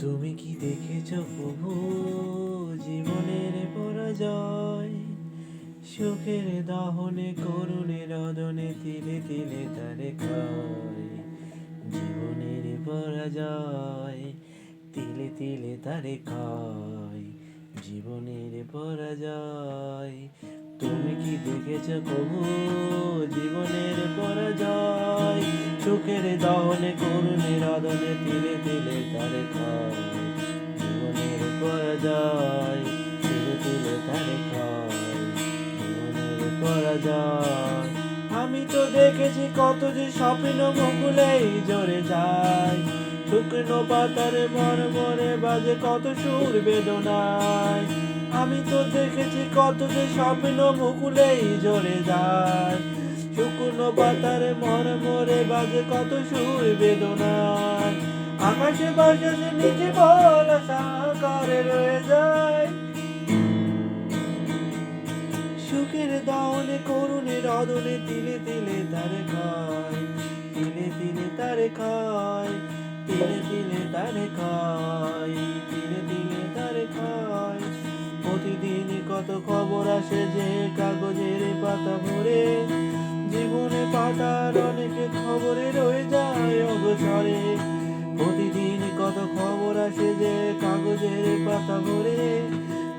তুমি কি দেখেছ প্রভু জীবনের পরাজয়? সুখের দহনে করুণে রদনে তিলে তিলে তারে খায়। জীবনের পরাজয় তিলে তিলে তারে খায়। জীবনের পরাজয়। তুমি কি দেখেছ প্রভু জীবনের পরাজয়? সুখের দহনে করুণে রদনে তিলে তিলে তারে খায়। জীবনের পরাজয় তিলে তিলে তারে খায়। জীবনের পরাজয়। আমি তো দেখেছি কত যে স্বপ্ন মুকুলেই ঝরে যায়। শুকনো পাতার মরমরে বাজে কত সুর বেদনায়। আমি তো দেখেছি কত যে স্বপ্ন মুকুলেই ঝরে যায়। শুকনো পাতার মরমরে বাজে কত সুর বেদনায়। আকাশে বাতাসে নিচে বলা সাকারে রয়ে যায়। সুখের দাওনে করুণে রদনে তিলে তিলে তারে খায়। তিলে তিলে তারে খায়। তিলে তিলে তারে খায়। তিলে তিলে তারে খায়। প্রতিদিন কত খবর আসে যে কাগজের পাতা ভরে। জীবনে পাতার অনেক খবরে রয়ে যায় অগোচরে। প্রতিদিন কত খবর আসে যে কাগজের পাতা ভরে।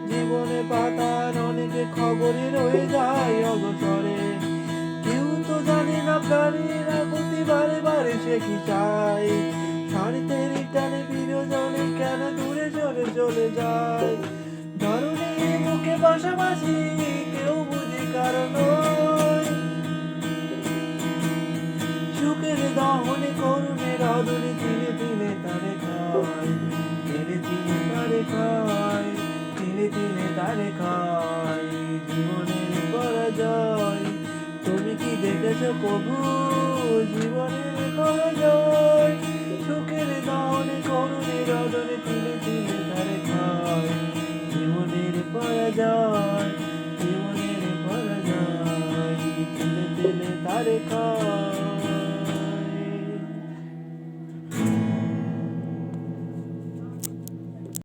জীবনে পাতার অনেক খবরে রয়ে যায় অগোচরে। কেউ তো জানে না প্রাণীরা প্রতি বারে বারে সে কি চায়। শাড়িতে টানে বিরজনে কেন দূরে চলে চলে যায়। ধরণী মুখে পাশাপাশি কেউ বুঝে কারণ। সুখের দহনে করুণে রদনে তিলে তিলে তারে খায়। তিলে তিলে তারে খায়। তিলে তিলে তারে খায়। জীবনের পরাজয়। তুমি কি দেখেছ প্রভু জীবনের পরাজয়? সুখের দহনে করুণে রদনে তিলে তিলে তারে খায়। জীবনের পরাজয়। জীবনের পরাজয়। তিলে তিলে তারে খায়।